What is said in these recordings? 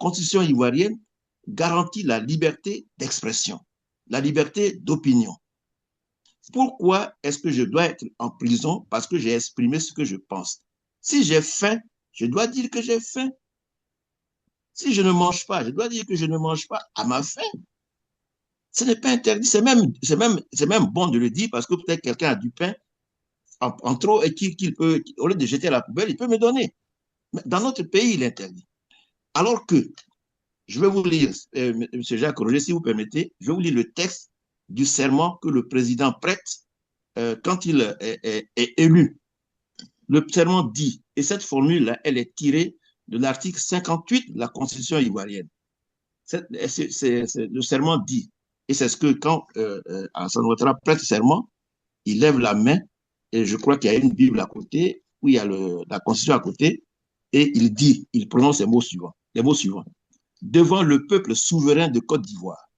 Constitution ivoirienne garantit la liberté d'expression, la liberté d'opinion. Pourquoi est-ce que je dois être en prison parce que j'ai exprimé ce que je pense? Si j'ai faim, je dois dire que j'ai faim. Si je ne mange pas, je dois dire que je ne mange pas à ma faim. Ce n'est pas interdit, c'est même bon de le dire parce que peut-être quelqu'un a du pain en trop et qu'il peut, au lieu de jeter à la poubelle, il peut me donner. Mais dans notre pays, il est interdit. Alors que, je vais vous lire, M. Jacques Roger, si vous permettez, je vais vous lire le texte du serment que le président prête quand il est élu. Le serment dit, et cette formule-là, elle est tirée de l'article 58 de la Constitution ivoirienne. Le serment dit, et c'est ce que quand Alassane Ouattara prête serment, il lève la main, et je crois qu'il y a une Bible à côté, où il y a la Constitution à côté, et il dit, il prononce les mots suivants. Devant le peuple souverain de Côte d'Ivoire,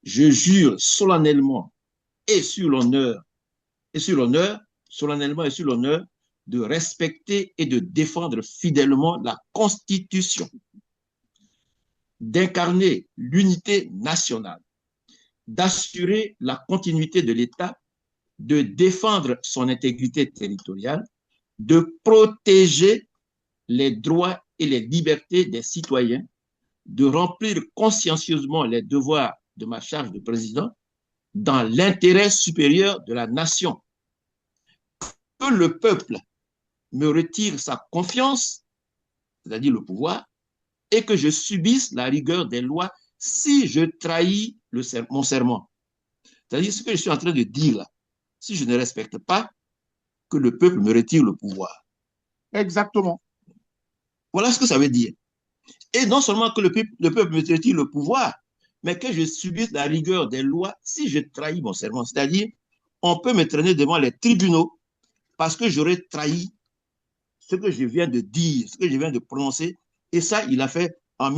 je jure solennellement et sur l'honneur, solennellement et sur l'honneur, de respecter et de défendre fidèlement la Constitution, d'incarner l'unité nationale, d'assurer la continuité de l'État, de défendre son intégrité territoriale, de protéger les droits et les libertés des citoyens, de remplir consciencieusement les devoirs de ma charge de président dans l'intérêt supérieur de la nation. Que le peuple me retire sa confiance, c'est-à-dire le pouvoir, et que je subisse la rigueur des lois si je trahis mon serment. C'est-à-dire ce que je suis en train de dire là. Si je ne respecte pas, que le peuple me retire le pouvoir. Exactement. Voilà ce que ça veut dire. Et non seulement que le peuple me retire le pouvoir, mais que je subisse la rigueur des lois si je trahis mon serment. C'est-à-dire, on peut me traîner devant les tribunaux parce que j'aurais trahi ce que je viens de dire, ce que je viens de prononcer. Et ça, il a fait en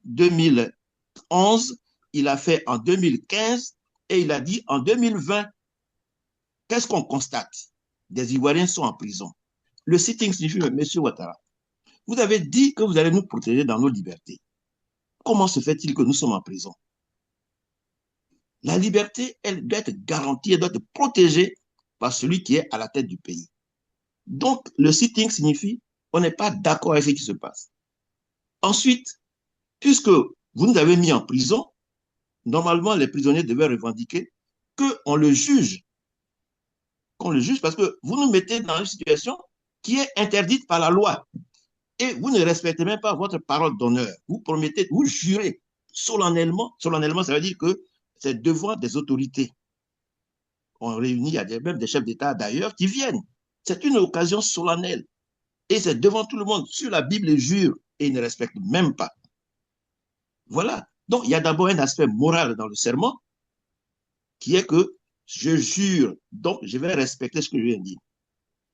2011, il a fait en 2015 et il a dit en 2020. Qu'est-ce qu'on constate? Des Ivoiriens sont en prison. Le sitting signifie, M. Ouattara, vous avez dit que vous allez nous protéger dans nos libertés. Comment se fait-il que nous sommes en prison? La liberté, elle doit être garantie, elle doit être protégée par celui qui est à la tête du pays. Donc, le sitting signifie on n'est pas d'accord avec ce qui se passe. Ensuite, puisque vous nous avez mis en prison, normalement, les prisonniers devaient revendiquer qu'on le juge. Qu'on le juge parce que vous nous mettez dans une situation qui est interdite par la loi. Et vous ne respectez même pas votre parole d'honneur. Vous promettez, vous jurez solennellement. Solennellement, ça veut dire que c'est devant des autorités. On réunit, il y a même des chefs d'État d'ailleurs qui viennent. C'est une occasion solennelle. Et c'est devant tout le monde. Sur la Bible, ils jurent et ils ne respectent même pas. Voilà. Donc, il y a d'abord un aspect moral dans le serment qui est que je jure, donc je vais respecter ce que je viens de dire.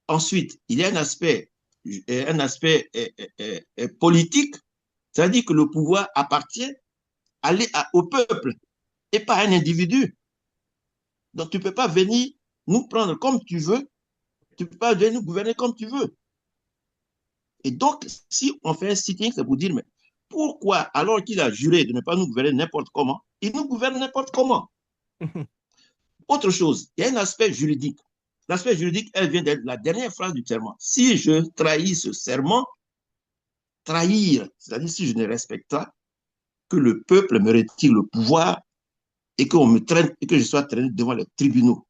Ensuite, il y a un aspect politique, c'est-à-dire que le pouvoir appartient au peuple et pas à un individu. Donc, tu ne peux pas venir nous prendre comme tu veux, tu ne peux pas venir nous gouverner comme tu veux. Et donc, si on fait un sitting, c'est pour dire, mais pourquoi, alors qu'il a juré de ne pas nous gouverner n'importe comment, il nous gouverne n'importe comment? Autre chose, il y a un aspect juridique. L'aspect juridique, elle vient de la dernière phrase du serment. Si je trahis ce serment, trahir, c'est-à-dire si je ne respecte pas, que le peuple me retire le pouvoir et qu'on me traîne et que je sois traîné devant les tribunaux.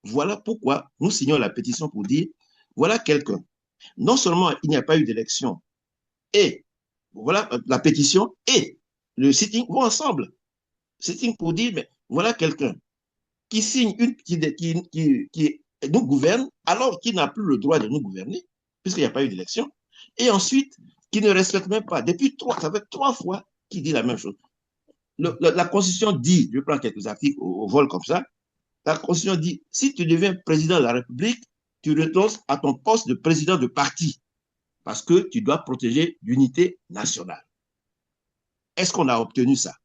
Voilà pourquoi nous signons la pétition pour dire, voilà quelqu'un. Non seulement il n'y a pas eu d'élection et voilà la pétition et le sitting vont ensemble. Sitting pour dire, mais voilà quelqu'un qui signe qui nous gouverne alors qu'il n'a plus le droit de nous gouverner, puisqu'il n'y a pas eu d'élection, et ensuite qui ne respecte même pas. Ça fait 3 fois qu'il dit la même chose. La Constitution dit, je prends quelques articles au vol comme ça, la Constitution dit, si tu deviens président de la République, tu renonces à ton poste de président de parti, parce que tu dois protéger l'unité nationale. Est-ce qu'on a obtenu ça?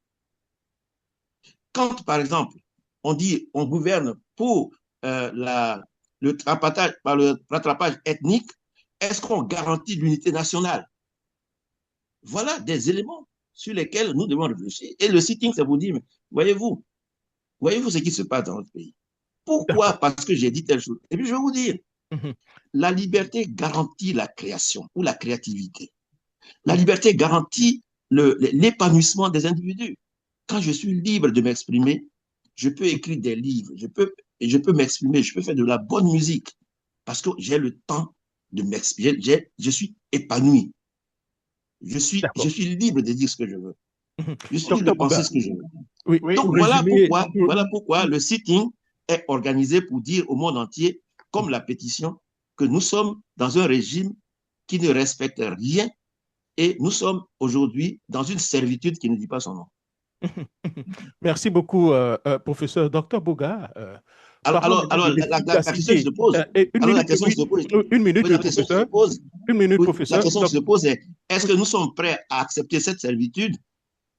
Quand, par exemple, on dit on gouverne pour le rattrapage ethnique, est-ce qu'on garantit l'unité nationale? Voilà des éléments sur lesquels nous devons réfléchir. Et le sitting, ça vous dit, mais voyez-vous ce qui se passe dans notre pays. Pourquoi? D'accord. Parce que j'ai dit telle chose. Et puis je vais vous dire, Mhm. la liberté garantit la création ou la créativité. La Mhm. liberté garantit l'épanouissement des individus. Quand je suis libre de m'exprimer, je peux écrire des livres, je peux m'exprimer, je peux faire de la bonne musique parce que j'ai le temps de m'exprimer, je suis épanoui, je D'accord. suis libre de dire ce que je veux, Mhm. je suis libre de Docteur penser Bouga, ce que je veux. oui, Oui, pour résumer, Voilà pourquoi le sitting est organisé pour dire au monde entier, comme la pétition, que nous sommes dans un régime qui ne respecte rien et nous sommes aujourd'hui dans une servitude qui ne dit pas son nom. merci beaucoup, professeur Docteur Bouga. Parlons maintenant de La question qui se l'efficacité. pose, Et une alors la minute, question qui oui, se pose, une minute, oui, oui, la question qui se professeur. pose, Une minute, oui, la professeur. question qui Donc, se pose est, est-ce oui. que nous sommes prêts à accepter cette servitude,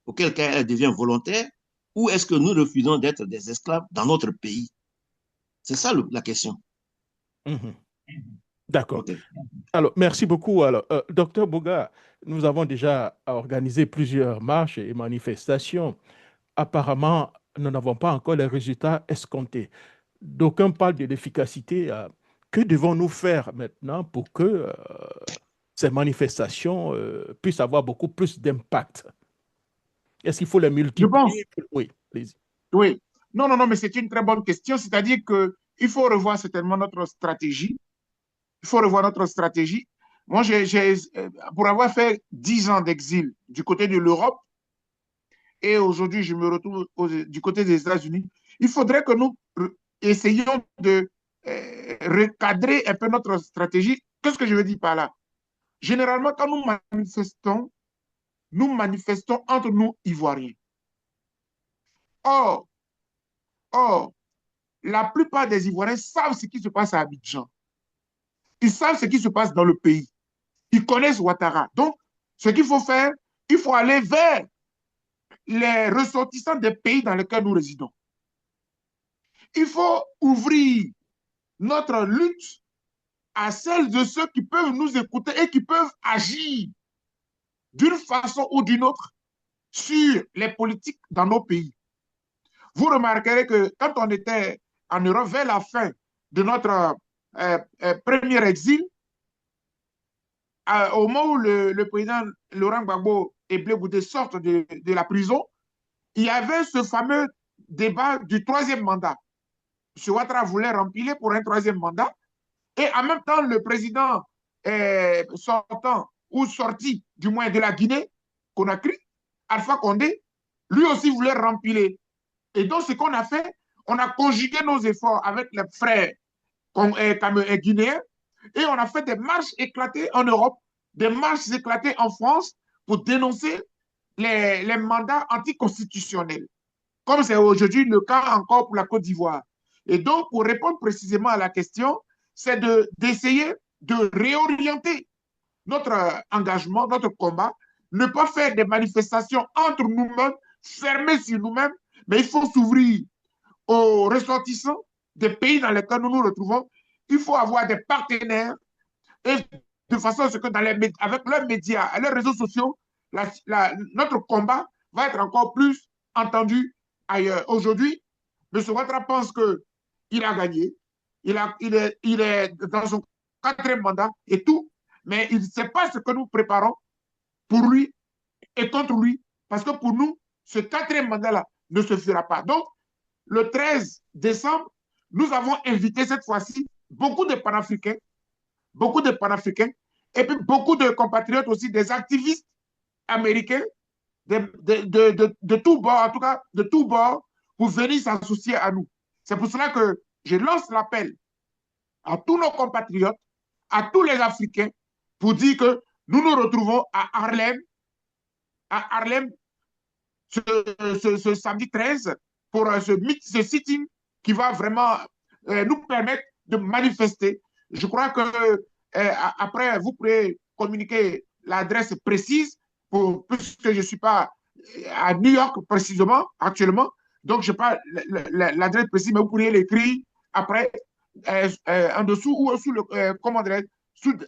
auquel cas elle devient volontaire, ou est-ce que nous refusons d'être des esclaves dans notre pays? C'est ça la question. Mhm. D'accord. Okay. Alors, merci beaucoup. Alors, docteur Bouga, nous avons déjà organisé plusieurs marches et manifestations. Apparemment, nous n'avons pas encore les résultats escomptés. D'aucuns parlent de l'efficacité. Que devons-nous faire maintenant pour que ces manifestations puissent avoir beaucoup plus d'impact? Est-ce qu'il faut les je pense, multiplier? Oui, allez-y. oui. Non, non, non, mais c'est une très bonne question. C'est-à-dire qu'il faut revoir certainement notre stratégie. Il faut revoir notre stratégie. Moi, pour avoir fait 10 ans d'exil du côté de l'Europe, et aujourd'hui, je me retrouve du côté des États-Unis, il faudrait que nous essayions de recadrer un peu notre stratégie. Qu'est-ce que je veux dire par là? Généralement, quand nous manifestons entre nous, Ivoiriens. Or, or, la plupart des Ivoiriens savent ce qui se passe à Abidjan. Ils savent ce qui se passe dans le pays. Ils connaissent Ouattara. Donc, ce qu'il faut faire, il faut aller vers les ressortissants des pays dans lesquels nous résidons. Il faut ouvrir notre lutte à celles de ceux qui peuvent nous écouter et qui peuvent agir d'une façon ou d'une autre sur les politiques dans nos pays. Vous remarquerez que quand on était en Europe vers la fin de notre premier exil, au moment où le président Laurent Gbagbo et Blé Goudé sortent de la prison, il y avait ce fameux débat du troisième mandat. M. Ouattara voulait remplir pour un troisième mandat. Et en même temps, le président sortant, ou sorti du moins de la Guinée, Conakry, Alpha Condé, lui aussi voulait remplir. Et donc, ce qu'on a fait, on a conjugué nos efforts avec les frères guinéens et on a fait des marches éclatées en Europe, des marches éclatées en France pour dénoncer les mandats anticonstitutionnels, comme c'est aujourd'hui le cas encore pour la Côte d'Ivoire. Et donc, pour répondre précisément à la question, c'est d'essayer de réorienter notre engagement, notre combat, ne pas faire des manifestations entre nous-mêmes, fermées sur nous-mêmes, mais il faut s'ouvrir aux ressortissants des pays dans lesquels nous nous retrouvons. Il faut avoir des partenaires et de façon à ce que avec leurs médias et leurs réseaux sociaux, notre combat va être encore plus entendu ailleurs. Aujourd'hui, M. Ouattara pense qu'il a gagné, il est dans son quatrième mandat et tout, mais il ne sait pas ce que nous préparons pour lui et contre lui, parce que pour nous, ce quatrième mandat-là ne se fera pas. Donc, le 13 décembre, nous avons invité cette fois-ci beaucoup de panafricains, et puis beaucoup de compatriotes aussi, des activistes américains de tous bords, en tout cas de tous bords, pour venir s'associer à nous. C'est pour cela que je lance l'appel à tous nos compatriotes, à tous les Africains, pour dire que nous nous retrouvons à Harlem ce samedi 13 pour ce sitting qui va vraiment nous permettre de manifester. Je crois que après, vous pourrez communiquer l'adresse précise puisque je ne suis pas à New York précisément actuellement. Donc, je n'ai pas l'adresse précise, mais vous pourriez l'écrire après en dessous ou sous le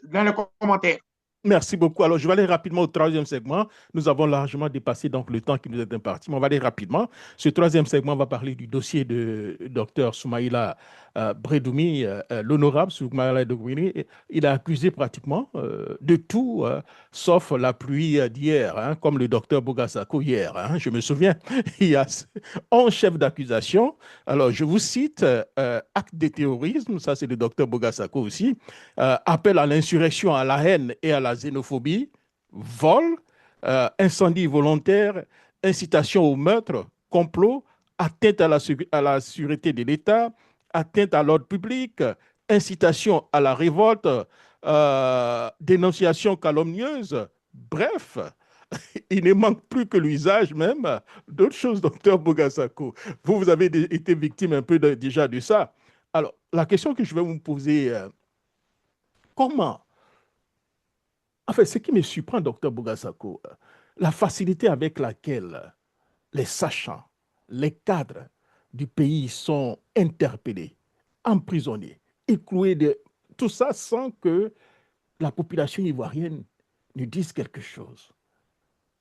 dans les commentaires. Merci beaucoup. Alors, je vais aller rapidement au troisième segment. Nous avons largement dépassé donc le temps qui nous est imparti, mais on va aller rapidement. Ce troisième segment va parler du dossier de Dr Soumaïla Bredoumi, l'honorable Soumaïla Bredoumi. Il a accusé pratiquement de tout, sauf la pluie d'hier, hein, comme le docteur Bogasako hier. Hein, je me souviens, il y a 11 chefs d'accusation. Alors, je vous cite, acte de terrorisme, ça c'est le docteur Bogasako aussi, appel à l'insurrection, à la haine et à la xénophobie, vol, incendie volontaire, incitation au meurtre, complot, atteinte à la sûreté de l'État, atteinte à l'ordre public, incitation à la révolte, dénonciation calomnieuse. Bref, il ne manque plus que l'usage même d'autres choses, docteur Bogasako. Vous avez été victime un peu déjà de ça. Alors, la question que je vais vous poser, comment en fait, ce qui me surprend, docteur Bogasako, la facilité avec laquelle les sachants, les cadres du pays sont interpellés, emprisonnés, écloués de tout ça sans que la population ivoirienne ne dise quelque chose.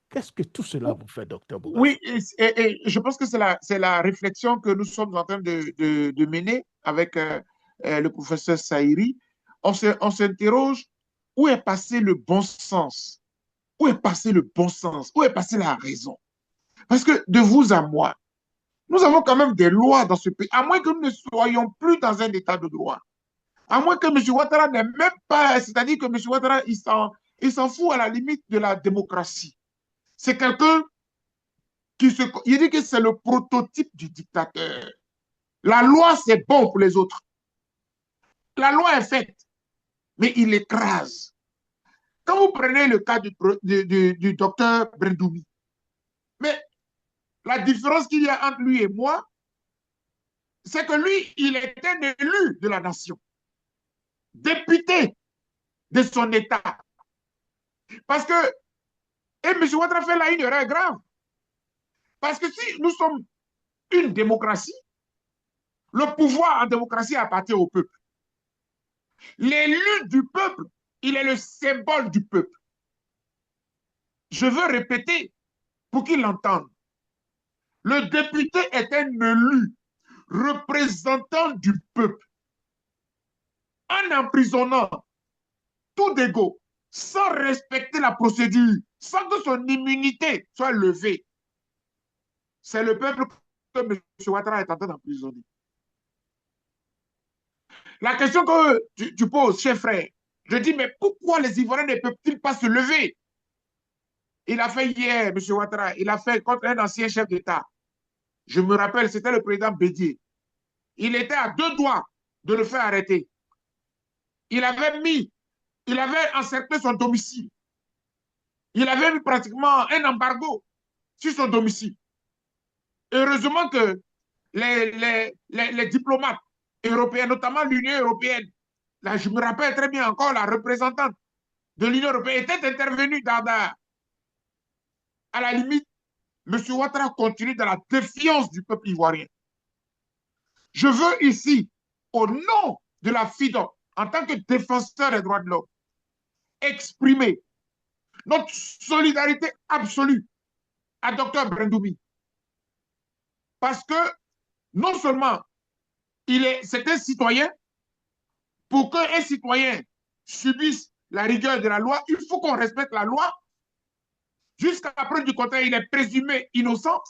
Qu'est-ce que tout cela vous fait, docteur Bogasako? Oui, et je pense que c'est la réflexion que nous sommes en train de mener avec le professeur Saïri. On s'interroge où est passé le bon sens? Où est passé le bon sens? Où est passée la raison? Parce que de vous à moi, nous avons quand même des lois dans ce pays, à moins que nous ne soyons plus dans un état de droit. À moins que M. Ouattara n'ait même pas, c'est-à-dire que M. Ouattara, il s'en fout à la limite de la démocratie. C'est quelqu'un il dit que c'est le prototype du dictateur. La loi, c'est bon pour les autres. La loi est faite, mais il écrase. Quand vous prenez le cas du docteur Brendoumi, mais la différence qu'il y a entre lui et moi, c'est que lui, il est un élu de la nation, député de son État. Parce que, et M. Ouattara fait là une erreur grave. Parce que si nous sommes une démocratie, le pouvoir en démocratie appartient au peuple. L'élu du peuple, il est le symbole du peuple. Je veux répéter pour qu'il l'entende. Le député est un élu représentant du peuple. En emprisonnant tout d'égo, sans respecter la procédure, sans que son immunité soit levée, c'est le peuple que M. Ouattara est en train d'emprisonner. La question que tu poses, cher frère, je dis, mais pourquoi les Ivoiriens ne peuvent-ils pas se lever? Il a fait hier, M. Ouattara, il a fait contre un ancien chef d'État. Je me rappelle, c'était le président Bédier. Il était à deux doigts de le faire arrêter. Il avait encerclé son domicile. Il avait mis pratiquement un embargo sur son domicile. Heureusement que les diplomates européens, notamment l'Union européenne, là, je me rappelle très bien encore, la représentante de l'Union européenne était intervenue à la limite. M. Ouattara continue dans la défiance du peuple ivoirien. Je veux ici, au nom de la FIDO, en tant que défenseur des droits de l'homme, exprimer notre solidarité absolue à Dr Brendoumi. Parce que non seulement c'est un citoyen, pour qu'un citoyen subisse la rigueur de la loi, il faut qu'on respecte la loi. Jusqu'à la preuve du contraire, il est présumé innocent.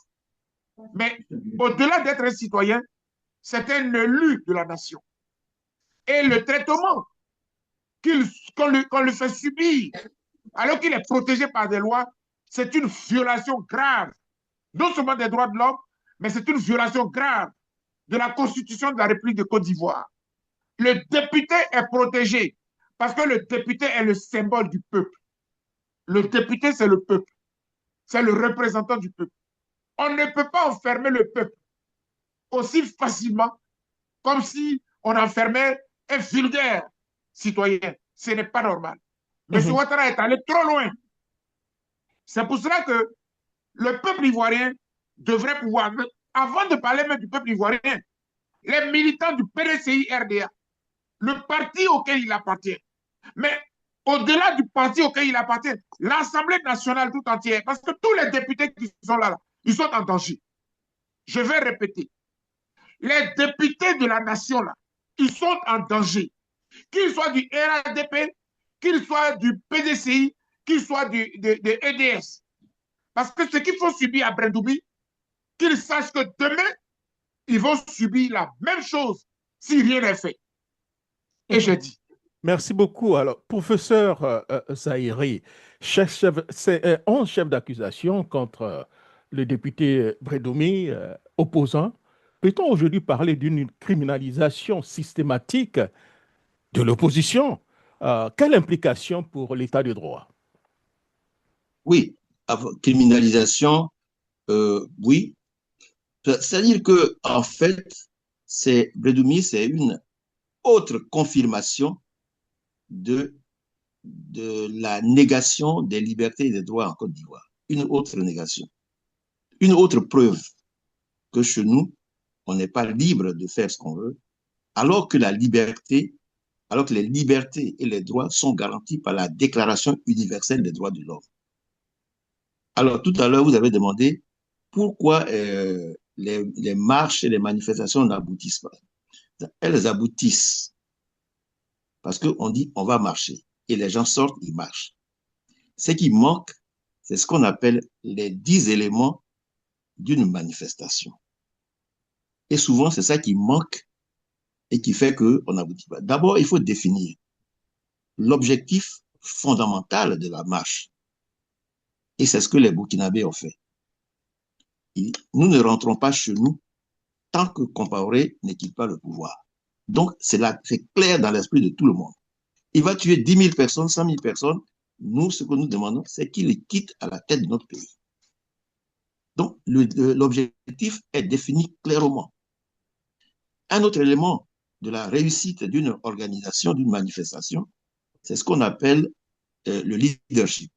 Mais au-delà d'être un citoyen, c'est un élu de la nation. Et le traitement qu'on lui fait subir, alors qu'il est protégé par des lois, c'est une violation grave, non seulement des droits de l'homme, mais c'est une violation grave de la Constitution de la République de Côte d'Ivoire. Le député est protégé parce que le député est le symbole du peuple. Le député, c'est le peuple. C'est le représentant du peuple. On ne peut pas enfermer le peuple aussi facilement comme si on enfermait un vulgaire citoyen. Ce n'est pas normal. M. Ouattara est allé trop loin. C'est pour cela que le peuple ivoirien devrait pouvoir, avant de parler même du peuple ivoirien, les militants du PDCI-RDA, le parti auquel il appartient, mais au-delà du parti auquel il appartient, l'Assemblée nationale tout entière, parce que tous les députés qui sont là, ils sont en danger. Je vais répéter. Les députés de la nation, là, ils sont en danger. Qu'ils soient du RADP, qu'ils soient du PDCI, qu'ils soient de EDS. Parce que ce qu'il faut subir à Brendoumi, qu'ils sachent que demain, ils vont subir la même chose si rien n'est fait. Et j'ai dit. Merci beaucoup. Alors, professeur Zahiri, c'est 11 chefs d'accusation contre le député Brendoumi, opposant. Peut-on aujourd'hui parler d'une criminalisation systématique de l'opposition? Quelle implication pour l'état de droit? Oui, criminalisation, oui. C'est-à-dire que, en fait, Brendoumi, c'est une autre confirmation de la négation des libertés et des droits en Côte d'Ivoire. Une autre négation. Une autre preuve que chez nous, on n'est pas libre de faire ce qu'on veut, alors que la liberté, alors que les libertés et les droits sont garantis par la Déclaration universelle des droits de l'homme. Alors, tout à l'heure, vous avez demandé pourquoi les marches et les manifestations n'aboutissent pas. Elles aboutissent parce qu'on dit on va marcher et les gens sortent, ils marchent. Ce qui manque, c'est ce qu'on appelle les 10 éléments d'une manifestation. Et souvent, c'est ça qui manque et qui fait qu'on n'aboutit pas. D'abord, il faut définir l'objectif fondamental de la marche. Et c'est ce que les Burkinabés ont fait. Nous ne rentrons pas chez nous tant que Compaoré ne quitte pas le pouvoir. Donc, c'est clair dans l'esprit de tout le monde. Il va tuer 10 000 personnes, 100 000 personnes. Nous, ce que nous demandons, c'est qu'il quitte à la tête de notre pays. Donc, l'objectif est défini clairement. Un autre élément de la réussite d'une organisation, d'une manifestation, c'est ce qu'on appelle le leadership.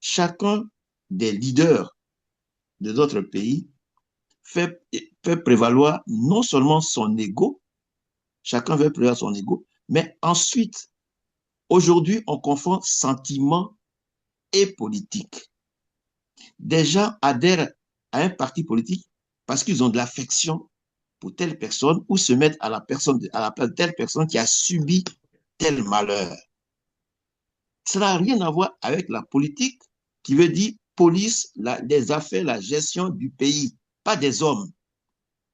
Chacun des leaders de notre pays fait prévaloir non seulement son ego, chacun veut prévaloir son ego, mais ensuite, aujourd'hui, on confond sentiment et politique. Des gens adhèrent à un parti politique parce qu'ils ont de l'affection pour telle personne ou se mettent à la place de telle personne qui a subi tel malheur. Ça n'a rien à voir avec la politique qui veut dire police des affaires, la gestion du pays, pas des hommes,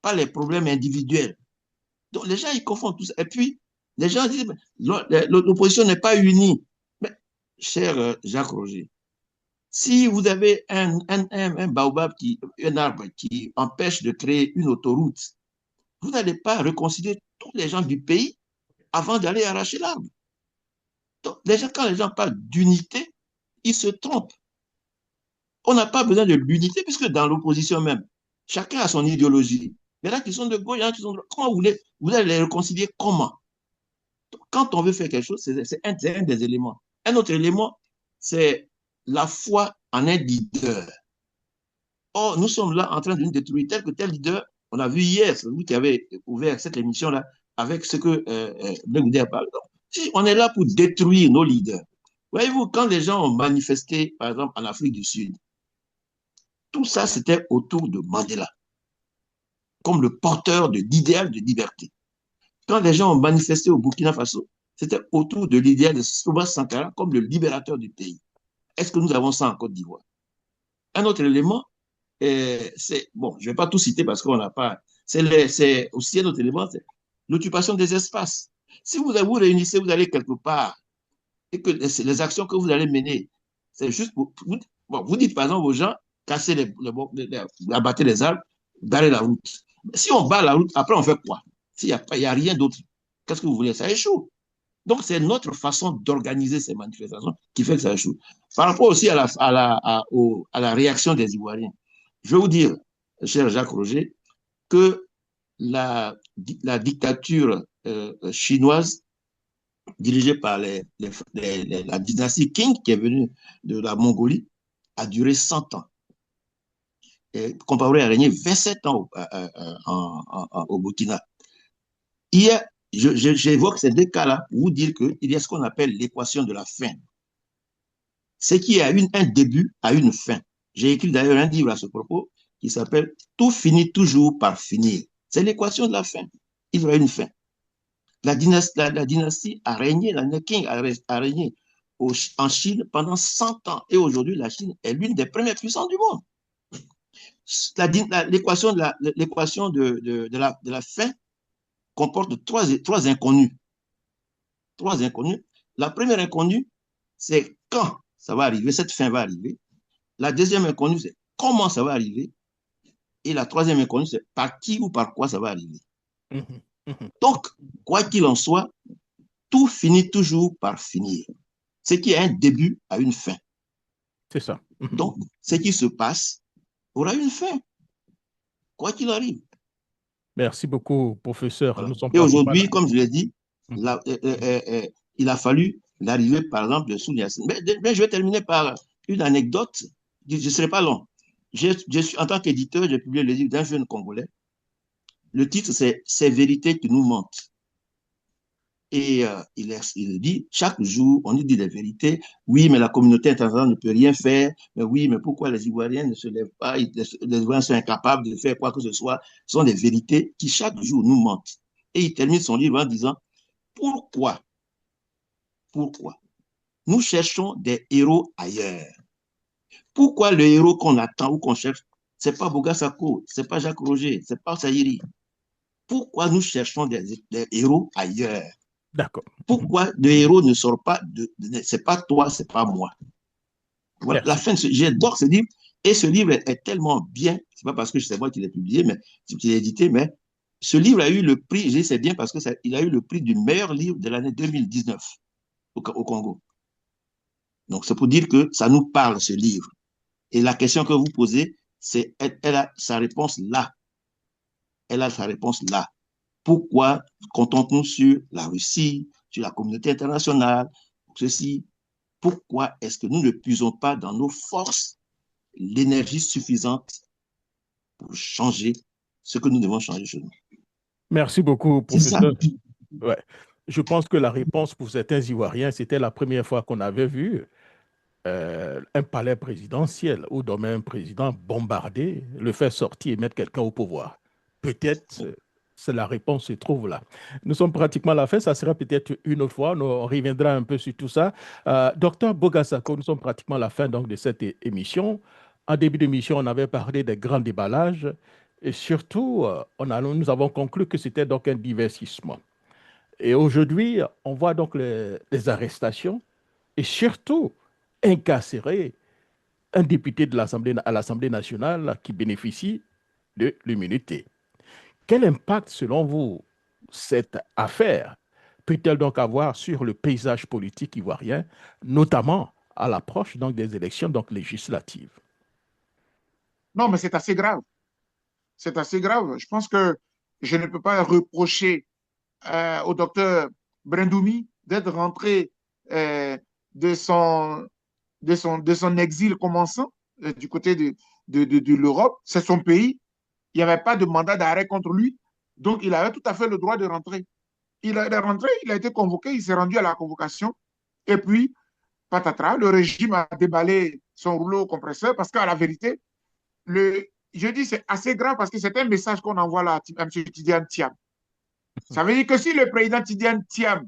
pas les problèmes individuels. Donc les gens, ils confondent tout ça. Et puis, les gens disent, l'opposition n'est pas unie. Mais, cher Jacques Roger, si vous avez un baobab, un arbre qui empêche de créer une autoroute, vous n'allez pas réconcilier tous les gens du pays avant d'aller arracher l'arbre. Donc, quand les gens parlent d'unité, ils se trompent. On n'a pas besoin de l'unité, puisque dans l'opposition même, chacun a son idéologie. Il y en a qui sont de gauche, il y en a qui sont de droite. Comment vous allez les réconcilier comment? Donc, quand on veut faire quelque chose, c'est un des éléments. Un autre élément, c'est la foi en un leader. Or, nous sommes là en train de nous détruire tel que tel leader. On a vu hier, c'est vous qui avez ouvert cette émission-là, avec ce que Blegoudé a parlé. Si on est là pour détruire nos leaders. Voyez-vous, quand les gens ont manifesté, par exemple, en Afrique du Sud, tout ça, c'était autour de Mandela, comme le porteur de l'idéal de liberté. Quand les gens ont manifesté au Burkina Faso, c'était autour de l'idéal de Thomas Sankara comme le libérateur du pays. Est-ce que nous avons ça en Côte d'Ivoire? Un autre élément, c'est, bon, je ne vais pas tout citer parce qu'on n'a pas, c'est aussi un autre élément, c'est l'occupation des espaces. Si vous réunissez, vous allez quelque part, et que les actions que vous allez mener, c'est juste pour, vous dites par exemple aux gens, casser abattre les arbres, barrer la route. Si on barre la route, après on fait quoi? S'il n'y a rien d'autre, qu'est-ce que vous voulez? Ça échoue. Donc c'est notre façon d'organiser ces manifestations qui fait que ça échoue. Par rapport aussi à la réaction des Ivoiriens, je vais vous dire, cher Jacques Roger, que la dictature chinoise dirigée par la dynastie Qing, qui est venue de la Mongolie, a duré 100 ans. Compaoré a régné 27 ans au Burkina. j'évoque ces deux cas-là pour vous dire qu'il y a ce qu'on appelle l'équation de la fin. Ce qui a un début a une fin. J'ai écrit d'ailleurs un livre à ce propos qui s'appelle « Tout finit toujours par finir ». C'est l'équation de la fin. Il y aura une fin. La dynastie a régné, la Qing a régné en Chine pendant 100 ans. Et aujourd'hui, la Chine est l'une des premières puissances du monde. L'équation de la fin comporte trois inconnus. Trois inconnus. La première inconnue, c'est quand ça va arriver, cette fin va arriver. La deuxième inconnue, c'est comment ça va arriver. Et la troisième inconnue, c'est par qui ou par quoi ça va arriver. Donc, quoi qu'il en soit, tout finit toujours par finir. Ce qui a un début a une fin. C'est ça. Donc, ce qui se passe aura une fin, quoi qu'il arrive. Merci beaucoup, professeur. Voilà. Et aujourd'hui, comme je l'ai dit, il a fallu l'arrivée, par exemple, de Sun Yat-sen. Mais je vais terminer par une anecdote. Je ne serai pas long. En tant qu'éditeur, j'ai publié le livre d'un jeune Congolais. Le titre, c'est « Ces vérités qui nous mentent ». Et il dit, chaque jour, on nous dit des vérités. Oui, mais la communauté internationale ne peut rien faire. Mais oui, mais pourquoi les Ivoiriens ne se lèvent pas? Les Ivoiriens sont incapables de faire quoi que ce soit. Ce sont des vérités qui, chaque jour, nous mentent. Et il termine son livre en disant, pourquoi nous cherchons des héros ailleurs? Pourquoi le héros qu'on attend ou qu'on cherche, ce n'est pas Boga Sako, ce n'est pas Jacques Roger, ce n'est pas Sayiri? Pourquoi nous cherchons des héros ailleurs? D'accord. Pourquoi le héros ne sort pas c'est pas toi, c'est pas moi. Voilà. La fin j'adore ce livre. Et ce livre est tellement bien, c'est pas parce que c'est moi qui l'ai publié, mais qui l'ai édité, mais ce livre a eu le prix, je dis c'est bien parce que il a eu le prix du meilleur livre de l'année 2019 au Congo. Donc c'est pour dire que ça nous parle, ce livre. Et la question que vous posez, c'est, elle a sa réponse là. Elle a sa réponse là. Pourquoi comptons-nous sur la Russie, sur la communauté internationale, ceci? Pourquoi est-ce que nous ne puisons pas dans nos forces l'énergie suffisante pour changer ce que nous devons changer chez nous? Merci beaucoup, professeur. Ouais. Je pense que la réponse pour certains Ivoiriens, c'était la première fois qu'on avait vu un palais présidentiel ou même un président bombardé, le faire sortir et mettre quelqu'un au pouvoir. Peut-être c'est la réponse se trouve là. Nous sommes pratiquement à la fin, ça sera peut-être une autre fois, on reviendra un peu sur tout ça. Docteur Boga Sako, nous sommes pratiquement à la fin donc, de cette émission. En début d'émission, on avait parlé des grands déballages et surtout, nous avons conclu que c'était donc un divertissement. Et aujourd'hui, on voit donc les arrestations et surtout incarcérer un député à l'Assemblée nationale qui bénéficie de l'immunité. Quel impact, selon vous, cette affaire peut-elle donc avoir sur le paysage politique ivoirien, notamment à l'approche donc des élections donc législatives? Non, mais c'est assez grave. C'est assez grave. Je pense que je ne peux pas reprocher au docteur Brendoumi d'être rentré euh, de, son, de son exil commençant du côté de l'Europe. C'est son pays. Il n'y avait pas de mandat d'arrêt contre lui. Donc, il avait tout à fait le droit de rentrer. Il est rentré, il a été convoqué, il s'est rendu à la convocation. Et puis, patatras, le régime a déballé son rouleau compresseur parce qu'à la vérité, je dis c'est assez grave parce que c'est un message qu'on envoie là à M. Tidiane Thiam. Ça veut dire que si le président Tidiane Thiam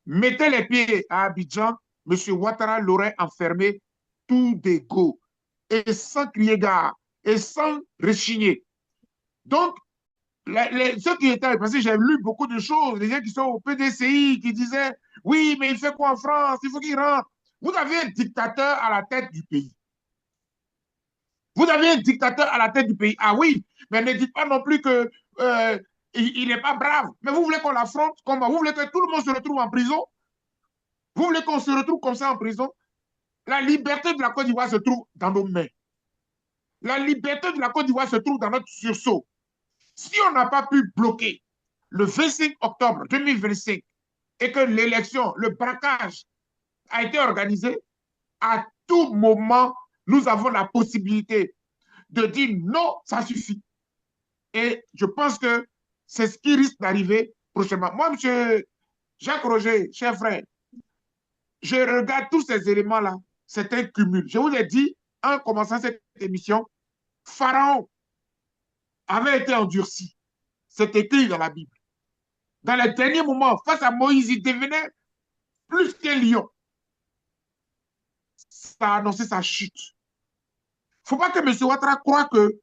mettait les pieds à Abidjan, M. Ouattara l'aurait enfermé tout d'égo et sans crier gare et sans rechigner. Donc, ceux qui étaient, parce que j'ai lu beaucoup de choses, les gens qui sont au PDCI, qui disaient, oui, mais il fait quoi en France? Il faut qu'il rentre. Vous avez un dictateur à la tête du pays. Vous avez un dictateur à la tête du pays. Ah oui, mais ne dites pas non plus que il n'est pas brave. Mais vous voulez qu'on l'affronte? Comment? Vous voulez que tout le monde se retrouve en prison? Vous voulez qu'on se retrouve comme ça en prison? La liberté de la Côte d'Ivoire se trouve dans nos mains. La liberté de la Côte d'Ivoire se trouve dans notre sursaut. Si on n'a pas pu bloquer le 25 octobre 2025 et que l'élection, le braquage a été organisé, à tout moment, nous avons la possibilité de dire non, ça suffit. Et je pense que c'est ce qui risque d'arriver prochainement. Moi, monsieur Jacques Roger, cher frère, je regarde tous ces éléments-là. C'est un cumul. Je vous ai dit, en commençant cette émission, Pharaon avait été endurci. C'est écrit dans la Bible. Dans les derniers moments, face à Moïse, il devenait plus qu'un lion. Ça a annoncé sa chute. Il ne faut pas que M. Ouattara croie que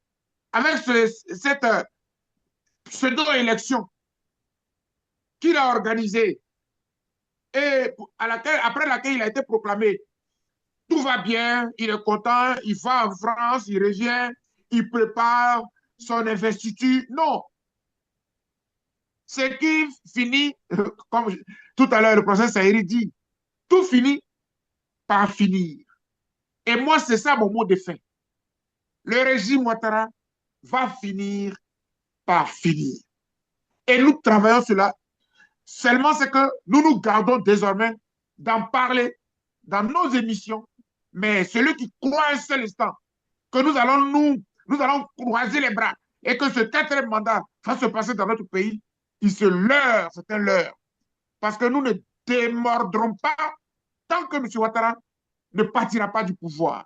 avec cette pseudo-élection qu'il a organisée et après laquelle il a été proclamé, tout va bien, il est content, il va en France, il revient, il prépare son investiture. Non. C'est qui finit, comme tout à l'heure le professeur Saïri dit, tout finit par finir. Et moi, c'est ça mon mot de fin. Le régime Ouattara va finir par finir. Et nous travaillons sur cela. Seulement, c'est que nous nous gardons désormais d'en parler dans nos émissions. Mais celui qui croit un seul instant que nous allons croiser les bras et que ce quatrième mandat va se passer dans notre pays, il se leurre, c'est un leurre. Parce que nous ne démordrons pas tant que M. Ouattara ne partira pas du pouvoir.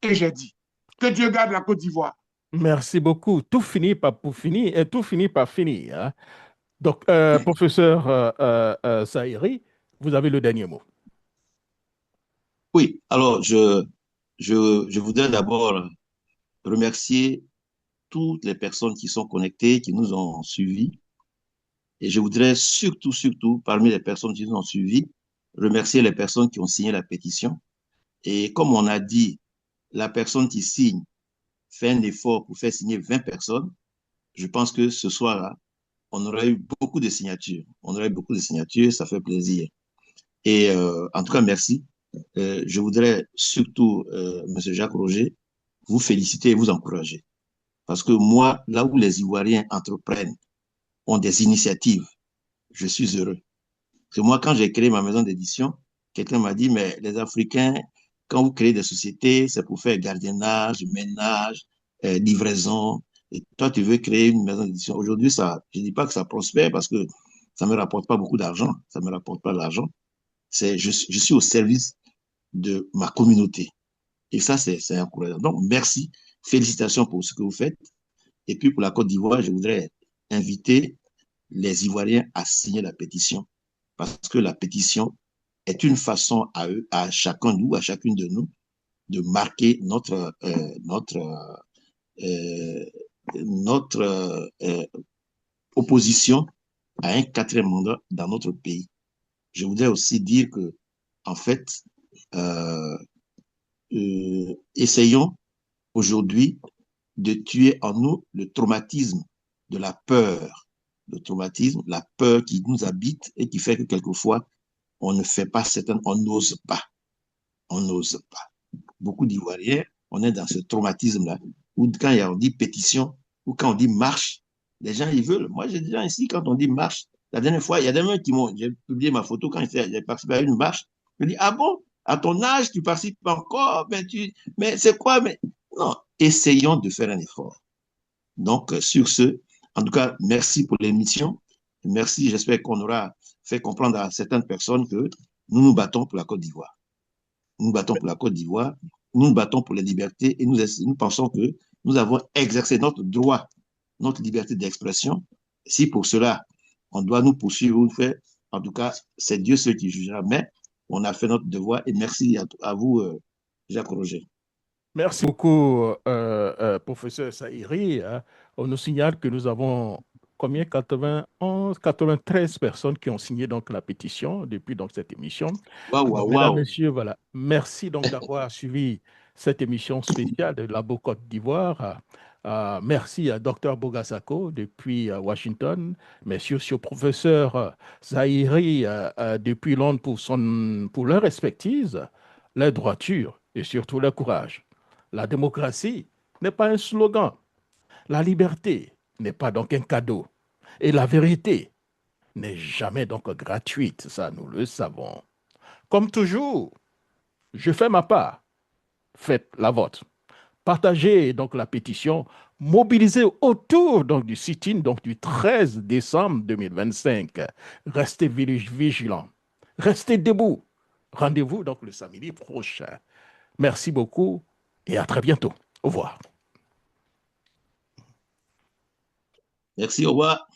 Et j'ai dit que Dieu garde la Côte d'Ivoire. Merci beaucoup. Tout finit par pour finir et tout finit par finir, hein. Donc, professeur Saïri, vous avez le dernier mot. Oui, alors je voudrais d'abord remercier toutes les personnes qui sont connectées, qui nous ont suivis. Et je voudrais surtout, parmi les personnes qui nous ont suivis, remercier les personnes qui ont signé la pétition. Et comme on a dit, la personne qui signe fait un effort pour faire signer 20 personnes. Je pense que ce soir-là, on aurait eu beaucoup de signatures. On aurait eu beaucoup de signatures, ça fait plaisir. Et en tout cas, merci. Je voudrais surtout, M. Jacques Roger, vous féliciter et vous encourager. Parce que moi, là où les Ivoiriens entreprennent, ont des initiatives, je suis heureux. Parce que moi, quand j'ai créé ma maison d'édition, quelqu'un m'a dit, mais les Africains, quand vous créez des sociétés, c'est pour faire gardiennage, ménage, livraison. Et toi, tu veux créer une maison d'édition. Aujourd'hui, ça, je ne dis pas que ça prospère parce que ça ne me rapporte pas beaucoup d'argent. Ça ne me rapporte pas d'argent. Je suis au service de ma communauté. Et ça, c'est encourageant. Donc, merci. Félicitations pour ce que vous faites. Et puis, pour la Côte d'Ivoire, je voudrais inviter les Ivoiriens à signer la pétition. Parce que la pétition est une façon à eux, à chacun de nous, à chacune de nous, de marquer notre opposition à un quatrième mandat dans notre pays. Je voudrais aussi dire que, en fait, essayons aujourd'hui de tuer en nous le traumatisme de la peur, la peur qui nous habite et qui fait que quelquefois, on ne fait pas certaines, on n'ose pas. Beaucoup d'Ivoiriens, on est dans ce traumatisme-là, où quand on dit pétition, ou quand on dit marche, les gens, ils veulent. Moi, j'ai dit ici, quand on dit marche, la dernière fois, il y a des gens qui m'ont, j'ai publié ma photo quand j'ai participé à une marche, je dis, ah bon, à ton âge, tu participes encore, mais c'est quoi, mais non, essayons de faire un effort. Donc, sur ce, en tout cas, merci pour l'émission. Merci, j'espère qu'on aura fait comprendre à certaines personnes que nous nous battons pour la Côte d'Ivoire. Nous nous battons pour la Côte d'Ivoire, nous nous battons pour les libertés et nous pensons que nous avons exercé notre droit, notre liberté d'expression. Si pour cela, on doit nous poursuivre ou faire, en tout cas, c'est Dieu seul qui jugera, mais on a fait notre devoir et merci à vous, Jacques Roger. Merci beaucoup, professeur Saïri, hein. On nous signale que nous avons combien? 91, 93 personnes qui ont signé donc la pétition depuis donc cette émission. Waouh. Mesdames, Messieurs, voilà. Merci donc d'avoir suivi cette émission spéciale de Labo Côte d'Ivoire. Merci à Dr Bogasako depuis Washington. Merci aussi au professeur Zahiri depuis Londres pour leur expertise, leur droiture et surtout leur courage. La démocratie n'est pas un slogan. La liberté n'est pas donc un cadeau. Et la vérité n'est jamais donc gratuite. Ça, nous le savons. Comme toujours, je fais ma part. Faites la vôtre. Partagez donc la pétition, mobilisés autour donc, du sit-in donc, du 13 décembre 2025. Restez vigilants, restez debout. Rendez-vous donc le samedi prochain. Merci beaucoup et à très bientôt. Au revoir. Merci, au revoir.